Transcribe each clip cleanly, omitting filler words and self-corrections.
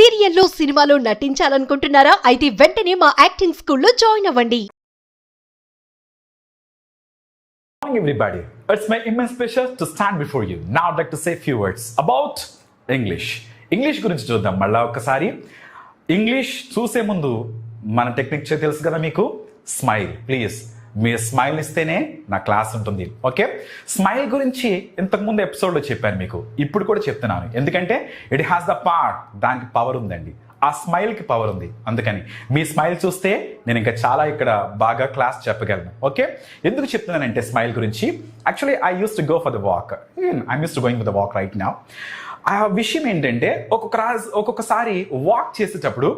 సీరియల్లో సినిమాలో నటించాలనుకుంటున్నారా? అయితే వెంటనే మా యాక్టింగ్ స్కూల్లో జాయిన్ అవ్వండి. Morning everybody, it's my immense pleasure to stand before you. Now I'd like to say a few words about English. English గురించి చూద్దాం మళ్ళా ఒకసారి. ఇంగ్లీష్ చూసే ముందు మన టెక్నిక్ తెలుసు కదా మీకు, స్మైల్. ప్లీజ్ మీరు స్మైల్ ఇస్తేనే నా క్లాస్ ఉంటుంది, ఓకే? స్మైల్ గురించి ఇంతకుముందు ఎపిసోడ్లో చెప్పాను మీకు, ఇప్పుడు కూడా చెప్తున్నాను. ఎందుకంటే ఇట్ హ్యాస్ ద పార్ట్, దానికి పవర్ ఉందండి. ఆ స్మైల్కి పవర్ ఉంది. అందుకని మీ స్మైల్ చూస్తే నేను ఇంకా చాలా ఇక్కడ బాగా క్లాస్ చెప్పగలను, ఓకే? ఎందుకు చెప్తున్నానంటే స్మైల్ గురించి, actually I use to go for the walk. I use to going for the walk right now. ఆ విషయం ఏంటంటే ఒక్కొక్కసారి వాక్ చేసేటప్పుడు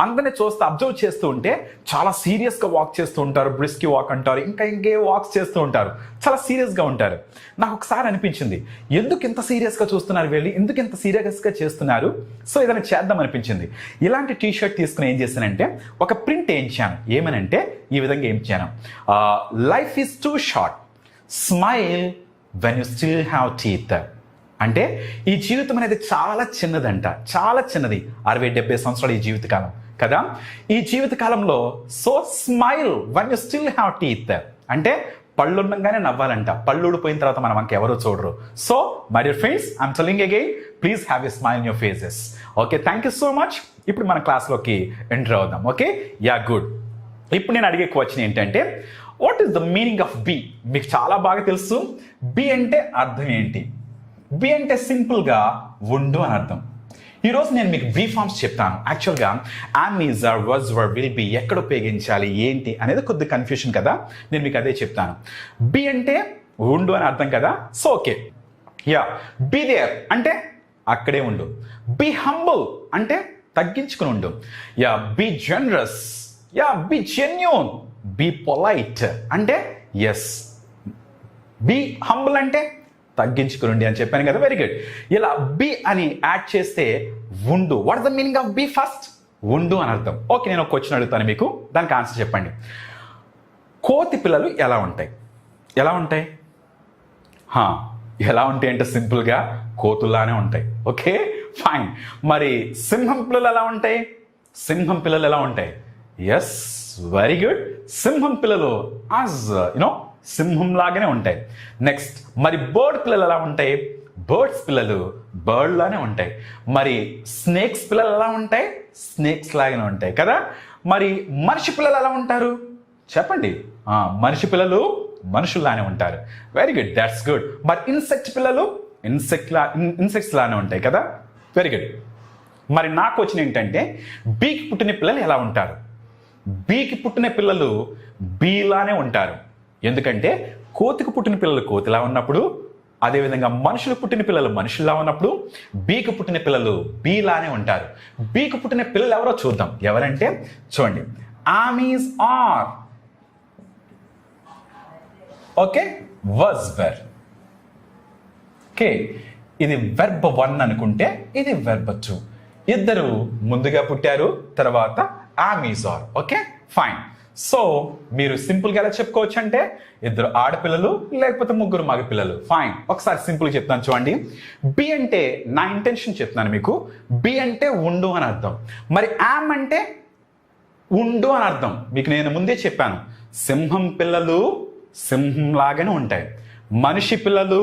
అందరినీ చూస్తూ అబ్జర్వ్ చేస్తూ ఉంటే చాలా సీరియస్గా వాక్ చేస్తూ ఉంటారు, బ్రిస్కీ వాక్ అంటారు, ఇంకే వాక్స్ చేస్తూ ఉంటారు, చాలా సీరియస్గా ఉంటారు. నాకు ఒకసారి అనిపించింది, ఎందుకు ఇంత సీరియస్గా చూస్తున్నారు వీళ్ళు, ఎందుకు ఇంత సీరియస్గా చేస్తున్నారు? సో ఏదైనా చేద్దాం అనిపించింది. ఇలాంటి టీ షర్ట్ తీసుకుని ఏం చేశానంటే ఒక ప్రింట్ వేయించాను. ఏమనంటే ఈ విధంగా వేయించాను, life is too short, smile when you still have teeth. అంటే ఈ జీవితం అనేది చాలా చిన్నదంట, చాలా చిన్నది. 60-70 సంవత్సరాలు ఈ జీవితకాలం కదా. ఈ జీవితకాలంలో so smile one you still have teeth, అంటే పళ్ళు ఉండగానే నవ్వాలంట. పళ్ళు ఊడిపోయిన తర్వాత మనం మనకి ఎవరు చూడరు. So my dear friends, I'm telling again, please have a smile in your faces. Okay, thank you so much. ఇప్పుడు మన క్లాస్లోకి ఎంటర్ అవుదాం, ఓకే? Yeah, good. ఇప్పుడు నేను అడిగే క్వశ్చన్ ఏంటంటే, what is the meaning of be? మీకు చాలా బాగా తెలుసు. బీ అంటే అర్థం ఏంటి? బి అంటే సింపుల్గా ఉండు అని అర్థం. ఈరోజు నేను మీకు బీ ఫార్మ్స్ చెప్తాను. యాక్చువల్గా am, is, are, was, were, will be ఎక్కడ ఉపయోగించాలి ఏంటి అనేది కొద్ది కన్ఫ్యూషన్ కదా, నేను మీకు అదే చెప్తాను. బి అంటే ఉండు అని అర్థం కదా. So okay, yeah. Be there అంటే అక్కడే ఉండు. బి హంబుల్ అంటే తగ్గించుకుని ఉండు. Yeah. Be generous, yeah. Be genuine, be polite అంటే ఎస్. బి హంబుల్ అంటే తగ్గించుకునండి అని చెప్పాను కదా, వెరీ గుడ్. ఇలా బి అని యాడ్ చేస్తే ఉండు. What is the meaning of be? First ఉండు అని అర్థం. ఓకే, నేను ఒక క్వశ్చన్ అడుగుతాను మీకు, దానికి ఆన్సర్ చెప్పండి. కోతి పిల్లలు ఎలా ఉంటాయి? ఎలా ఉంటాయి? ఎలా ఉంటాయి అంటే సింపుల్గా కోతుల్లానే ఉంటాయి. Okay, fine. మరి సింహం పిల్లలు ఎలా ఉంటాయి? సింహం పిల్లలు ఎలా ఉంటాయి? Yes, very good. సింహం పిల్లలు సింహం లాగానే ఉంటాయి. నెక్స్ట్, మరి బర్డ్ పిల్లలు ఎలా ఉంటాయి? బర్డ్స్ పిల్లలు బర్డ్ లానే ఉంటాయి. మరి స్నేక్స్ పిల్లలు ఎలా ఉంటాయి? స్నేక్స్ లాగానే ఉంటాయి కదా. మరి మనిషి పిల్లలు ఎలా ఉంటారు చెప్పండి? మనిషి పిల్లలు మనుషుల్లానే ఉంటారు. Very good, that's good. మరి ఇన్సెక్ట్ పిల్లలు ఇన్సెక్ట్స్ లానే ఉంటాయి కదా. Very good. మరి నా క్వశ్చన్ ఏంటంటే, బీకి పుట్టిన పిల్లలు ఎలా ఉంటారు? బీకి పుట్టిన పిల్లలు బీలానే ఉంటారు. ఎందుకంటే కోతికి పుట్టిన పిల్లలు కోతిలా ఉన్నప్పుడు, అదేవిధంగా మనుషులకు పుట్టిన పిల్లలు మనుషుల్లా ఉన్నప్పుడు, బీకి పుట్టిన పిల్లలు బీలానే ఉంటారు. బీకి పుట్టిన పిల్లలు ఎవరో చూద్దాం. ఎవరంటే చూడండి, am is, are, okay, was, were. Okay, ఇది వెర్బ్ 1 అనుకుంటే ఇది వెర్బ్ 2. ఇద్దరు ముందుగా పుట్టారు, తర్వాత am is, are. Okay, fine. So మీరు సింపుల్గా ఎలా చెప్పుకోవచ్చు అంటే, ఇద్దరు ఆడపిల్లలు లేకపోతే ముగ్గురు మగపిల్లలు. ఫైన్. ఒకసారి సింపుల్గా చెప్తాను చూడండి. బి అంటే నా ఇంటెన్షన్ చెప్తున్నాను మీకు. బి అంటే ఉండు అని అర్థం. మరి యామ్ అంటే ఉండు అని అర్థం. మీకు నేను ముందే చెప్పాను, సింహం పిల్లలు సింహంలాగానే ఉంటాయి, మనిషి పిల్లలు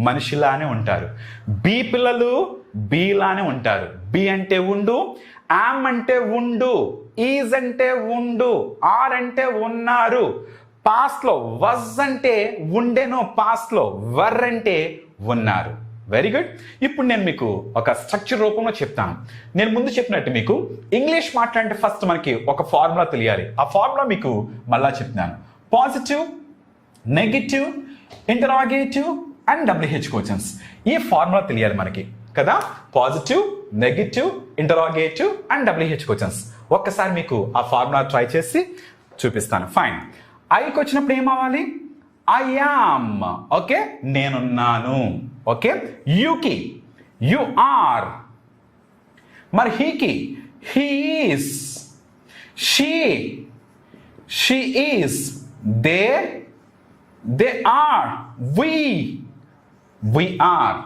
మనిషిలానే ఉంటారు, బి పిల్లలు బీలానే ఉంటారు. బి అంటే ఉండు, యామ్ అంటే ఉండు, ఈజ్ అంటే ఉండు, ఆర్ అంటే ఉన్నారు, పాస్ట్ లో వజ్ అంటే ఉండెను, పాస్ట్ లో వర్ అంటే ఉన్నారు. Very good. ఇప్పుడు నేను మీకు ఒక స్ట్రక్చర్ రూపంలో చెప్తాను. నేను ముందు చెప్పినట్టు మీకు ఇంగ్లీష్ మాట్లాడితే ఫస్ట్ మనకి ఒక ఫార్ములా తెలియాలి. ఆ ఫార్ములా మీకు మళ్ళా చెప్తున్నాను. Positive, negative, interrogative and WH questions. ఈ ఫార్ములా తెలియాలి మనకి కదా. Positive, negative, interrogative and WH questions. ఒక్కసారి మీకు ఆ ఫార్ములా ట్రై చేసి చూపిస్తాను. ఫైన్. ఐకి వచ్చినప్పుడు ఏమవ్వాలి? I am. ఓకే, నేనున్నాను. ఓకే. యూకి యు ఆర్. మరి హీకి he is. She is. They are. we are.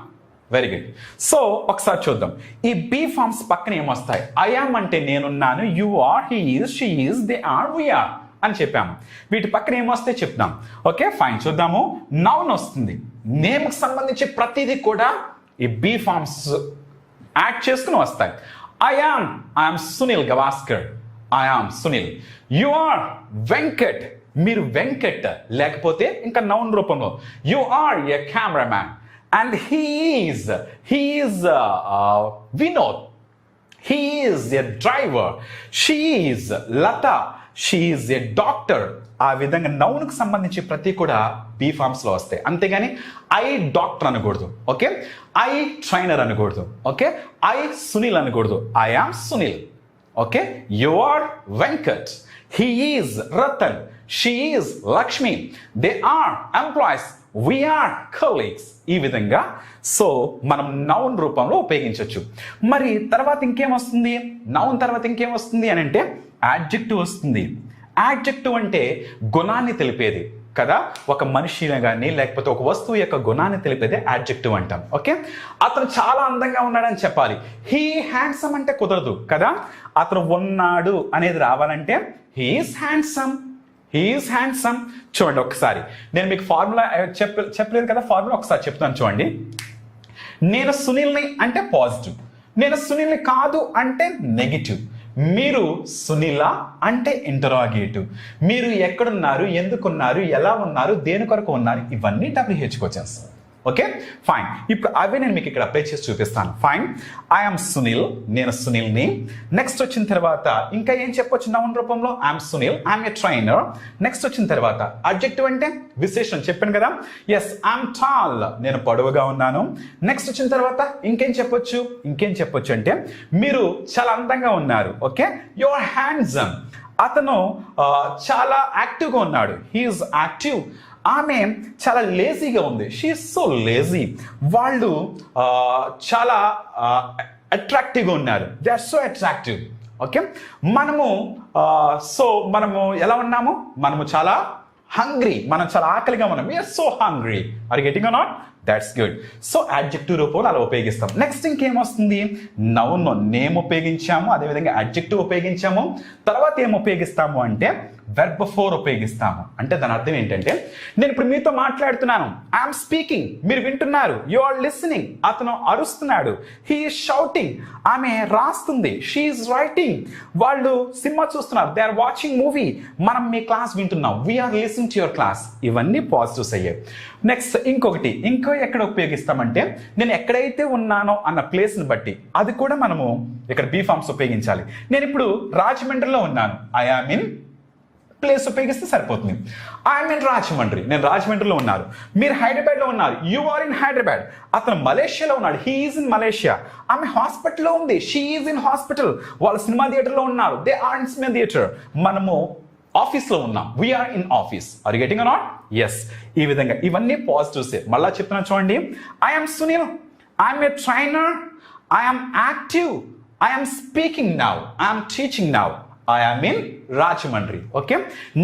Very good. So ఒకసారి చూద్దాం. ఈ బీ ఫార్మ్స్ పక్కన ఏమొస్తాయి? ఐ యామ్ అంటే నేనున్నాను, you are, he is, she is, they are, we are అని చెప్పాము. వీటి పక్కన ఏమొస్తాయి చెప్తాం. ఓకే ఫైన్, చూద్దాము. నౌన్ వస్తుంది. నేమ్కి సంబంధించి ప్రతిదీ కూడా ఈ బీ ఫార్మ్స్ యాడ్ చేసుకుని వస్తాయి. I'm Sunil Gavaskar, I'm Sunil. You are Venkat, మీరు వెంకట్. లేకపోతే ఇంకా నౌన్ రూపంలో you are a cameraman. And he is Vinod. He is a driver. She is Lata. She is a doctor. ఆ విధంగా నౌన్కి సంబంధించి ప్రతి కూడా బీ ఫార్మ్స్ లో వస్తాయి. అంతేగాని ఐ డాక్టర్ అనకూడదు. ఓకే, ఐ ట్రైనర్ అనకూడదు. ఓకే, ఐ సునీల్ అనకూడదు. I am Sunil. Okay, you are Venkat. He is Ratan. She is Lakshmi. They are employees. We are colleagues. ఈ విధంగా సో మనం నౌన్ రూపంలో ఉపయోగించవచ్చు. మరి తర్వాత ఇంకేం వస్తుంది? నౌన్ తర్వాత ఇంకేం వస్తుంది అని అంటే యాడ్జెక్టివ్ వస్తుంది. యాడ్జెక్టివ్ అంటే గుణాన్ని తెలిపేది కదా. ఒక మనిషిని కానీ లేకపోతే ఒక వస్తువు యొక్క గుణాన్ని తెలిపేదే యాడ్జెక్టివ్ అంటాం. ఓకే, అతను చాలా అందంగా ఉన్నాడని చెప్పాలి. హీ హ్యాండ్సమ్ అంటే కుదరదు కదా. అతను ఉన్నాడు అనేది రావాలంటే he is handsome. He is handsome. చూడండి ఒకసారి, నేను మీకు ఫార్ములా చెప్పలేదు కదా, ఫార్ములా ఒకసారి చెప్తాను చూడండి. నేను సునీల్ని అంటే పాజిటివ్, నేను సునీల్ని కాదు అంటే నెగిటివ్, మీరు సునీల అంటే ఇంటరాగేటివ్, మీరు ఎక్కడున్నారు, ఎందుకున్నారు, ఎలా ఉన్నారు, దేని కొరకు ఉన్నారు, ఇవన్నీ WH క్వశ్చన్స్. Okay fine. ఇప్పుడు అవే నేను మీకు ఇక్కడ అప్లై చేసి చూపిస్తాను. ఫైన్, ఐఎమ్ సునీల్, నేను సునీల్ని. నెక్స్ట్ వచ్చిన తర్వాత ఇంకా ఏం చెప్పొచ్చు నౌన్ రూపంలో? I'm Sunil, I'm a trainer. Next వచ్చిన తర్వాత అడ్జెక్టివ్ అంటే విశేషణం చెప్పాను కదా. ఎస్, ఐఎమ్ టాల్, నేను పొడవుగా ఉన్నాను. నెక్స్ట్ వచ్చిన తర్వాత ఇంకేం చెప్పొచ్చు అంటే మీరు చాలా అందంగా ఉన్నారు. Okay, you are handsome. అతను చాలా యాక్టివ్గా ఉన్నాడు. He is active. ఆమె చాలా లేజీగా ఉంది. She is so lazy. వాళ్ళు చాలా అట్రాక్టివ్గా ఉన్నారు. They are so attractive. Okay, మనము ఎలా ఉన్నాము? మనము చాలా హంగ్రీ, మనం చాలా ఆకలిగా ఉన్నాం. We are so hungry. Are getting are not? That's good. So adjective రూపంలో అలా ఉపయోగిస్తాం. నెక్స్ట్ ఇంకేమొస్తుంది? నౌన్ నేమ్ ఉపయోగించాము, అదేవిధంగా అడ్జెక్టివ్ ఉపయోగించాము. తర్వాత ఏం ఉపయోగిస్తాము అంటే వెర్బ్ ఫోర్ ఉపయోగిస్తాము. అంటే దాని అర్థం ఏంటంటే, నేను ఇప్పుడు మీతో మాట్లాడుతున్నాను, ఐఎమ్ స్పీకింగ్, మీరు వింటున్నారు, యు ఆర్ లిసనింగ్. అతను అరుస్తున్నాడు, హీ ఈస్ షౌటింగ్. ఆమె రాస్తుంది, షీ ఈస్ రైటింగ్. వాళ్ళు సినిమా చూస్తున్నారు, దే ఆర్ వాచింగ్ మూవీ. మనం మీ క్లాస్ వింటున్నాం, we are listening to your class. ఇవన్నీ పాజిటివ్స్ అయ్యాయి. నెక్స్ట్ ఇంకో ఎక్కడ ఉపయోగిస్తామంటే, నేను ఎక్కడైతే ఉన్నానో అన్న ప్లేస్ని బట్టి అది కూడా మనము ఇక్కడ బీ ఫార్మ్స్ ఉపయోగించాలి. నేను ఇప్పుడు రాజమండ్రిలో ఉన్నాను, ఐ ఆమ్ ఇన్ ప్లేస్ ఉపయోగిస్తే సరిపోతుంది. ఐఎమ్ ఇన్ రాజమండ్రి, నేను రాజమండ్రిలో ఉన్నారు. మీరు హైదరాబాద్లో ఉన్నారు, యు ఆర్ ఇన్ హైదరాబాద్. అతను మలేషియాలో ఉన్నాడు, హీ ఈజ్ ఇన్ మలేషియా. ఆమె హాస్పిటల్లో ఉంది, షీ ఈజ్ ఇన్ హాస్పిటల్. వాళ్ళు సినిమా థియేటర్లో ఉన్నారు, they are in cinema theatre. మనము ఆఫీస్లో ఉన్నాం, we are in office. Are you getting are not? Yes. ఈ విధంగా ఇవన్నీ పాజిటివ్సే. మళ్ళా చెప్తున్నా చూడండి. I'm Sunil, I'm a trainer, I'm active, I'm speaking now, I'm teaching now, I'm in Rajahmundry. Okay,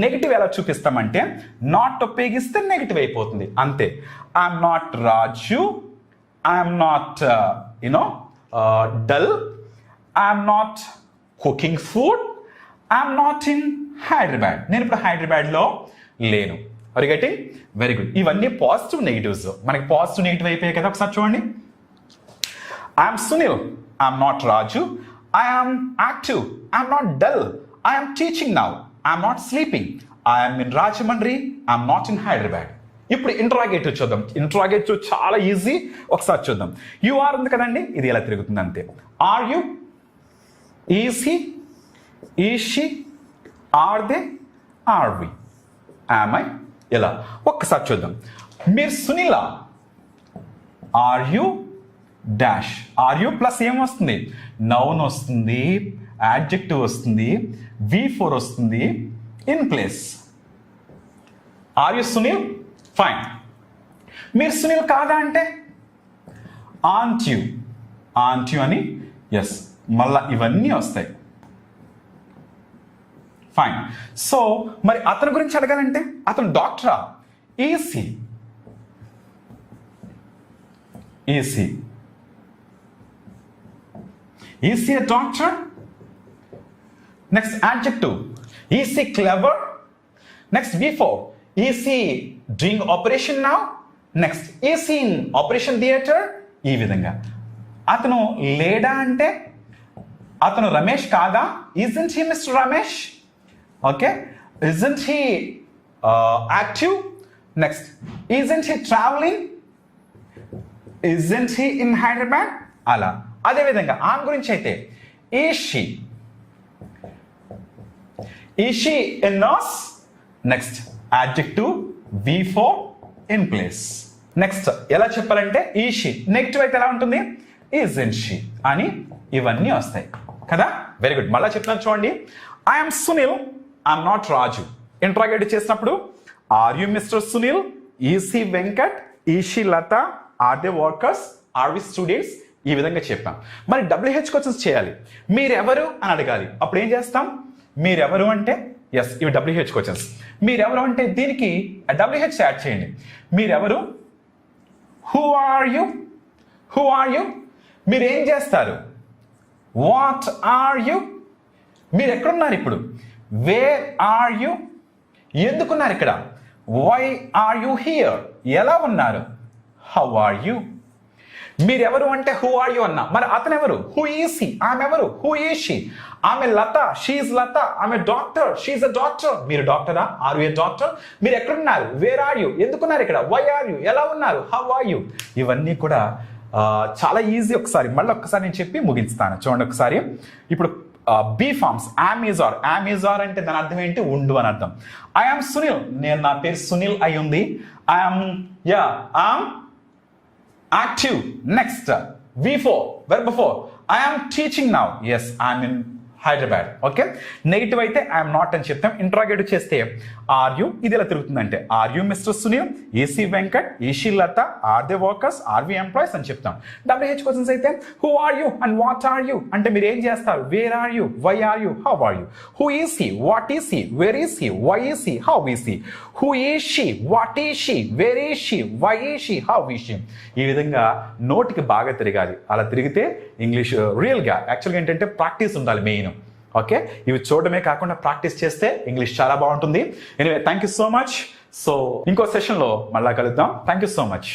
negative ఎలా చూపిస్తామంటే నాట్ ఉపయోగిస్తే నెగిటివ్ అయిపోతుంది అంతే. I'm not Raju, I'm not dull, I'm not cooking food, I'm not in Hyderabad. నేను ఇప్పుడు హైదరాబాద్లో లేను. Are you getting? Very good. ఇవన్నీ పాజిటివ్ నెగిటివ్స్. మనకి పాజిటివ్ నెగిటివ్ అయిపోయాయి కదా. ఒకసారి చూడండి. I'm Sunil, I'm not Raju, I am active, I am not dull, I am teaching now, I am not sleeping, I am in Rajamandri, I am not in Hyderabad. ఇప్పుడు interrogative చూద్దాం. Interrogative చాలా easy. ఒకసారి చూద్దాం. You are ఉంది కదండి, ఇది ఎలా తిరుగుతుంది అంతే. Are you, is he, is she, are they, are we, am I, ఎలా. ఒక్కసారి చూద్దాం. మీరు సునీల, are you dash. Are you plus ఏం వస్తుంది? నౌన్ వస్తుంది, యాడ్జెక్టివ్ వస్తుంది, V4 వస్తుంది, in place. Are you Sunil? Fine. మీరు సునీల్ కాదా అంటే ఆంట్ యు అని. ఎస్, మళ్ళా ఇవన్నీ వస్తాయి. ఫైన్. సో మరి అతని గురించి అడగాలంటే అతను డాక్టరా? Is he. Is he a doctor? Next adjective, is he clever? Next V4, is he doing operation now? Next is he in operation theatre? ఈ విధంగా. అతను లేడా అంటే అతను రమేష్ కాదా? isn't he Mr. Ramesh? Okay, isn't he active? Next isn't he traveling? isn't he in Hyderabad? అలా. అదేవిధంగా ఆమె గురించి అయితే is she a nurse? Next adjective V4 in place. Next ఎలా చెప్పాలంటే is she, నెగిటివ్ అయితే ఎలా ఉంటుంది? isn't she అని ఇవన్నీ వస్తాయి కదా. Very good. మళ్ళీ చెప్తున్నాను చూడండి. I'm Sunil, I'm not Raju. Interrogate చేసినప్పుడు are you mister Sunil? Is he Venkat? Is she Latha? Are they workers? Are we students? ఈ విధంగా చెప్పాం. మరి WH క్వశ్చన్స్ చేయాలి. మీరెవరు అని అడగాలి. అప్పుడు ఏం చేస్తాం? మీరెవరు అంటే ఎస్, ఇవి WH క్వశ్చన్స్. మీరెవరు అంటే దీనికి WH యాడ్ చేయండి. మీరెవరు? Who are you? Who are you? మీరు ఏం చేస్తారు? What are you? మీరు ఎక్కడున్నారు ఇప్పుడు? Where are you? ఎందుకున్నారు ఇక్కడ? Why are you here? ఎలా ఉన్నారు? How are you? మీరెవరు అంటే హూ ఆర్ యు అన్నా. మరి అతను ఎవరు? Who is he? ఆమె ఎవరు? Who is she? ఆమె లత, షీఈ్ లత. ఆమె డాక్టర్, షీఈ్ అ డాక్టర్. మీరు డాక్టరా? Are you a doctor? మీరు ఎక్కడున్నారు? Where are you? ఎందుకున్నారు ఇక్కడ? Why are you? ఎలా ఉన్నారు? How are you? ఇవన్నీ కూడా చాలా ఈజీ. ఒకసారి మళ్ళీ ఒక్కసారి నేను చెప్పి ముగిస్తాను. చూడండి ఒకసారి. ఇప్పుడు be forms, am is are. Am is are అంటే దాని అర్థం ఏంటి? ఉండు అని అర్థం. ఐఎమ్ సునీల్, నేను నా పేరు సునీల్ అయి ఉంది. I'm active. Next V4 verb 4, I'm teaching now. Yes, I'm in Hyderabad. Okay, negative అయితే ఐఎమ్ నాట్ అని చెప్తాం. ఇంట్రాగేటివ్ చేస్తే ఆర్ యు, ఇది ఎలా తిరుగుతుందంటే are you mister Sunil? Is he Venkat? Is she Latha? Are they workers? Are we employees అని చెప్తాం. WH క్వశ్చన్స్ అయితే who are you and what are you అంటే మీరు ఏం చేస్తారు? Where are you? Why are you? How are you? Who is he? What is he? Where is he? Why is he? How is he? Who is she? What is she? Where is she? Why is she? How is she? ఈ విధంగా నోటికి బాగా తిరగాలి. అలా తిరిగితే English రియల్గా యాక్చువల్గా ఏంటంటే ప్రాక్టీస్ ఉండాలి మెయిన్. ఓకే, ఇవి చూడడమే కాకుండా ప్రాక్టీస్ చేస్తే ఇంగ్లీష్ చాలా బాగుంటుంది. Anyway, thank you so much. So ఇంకో సెషన్లో మళ్ళా కలుద్దాం. Thank you so much.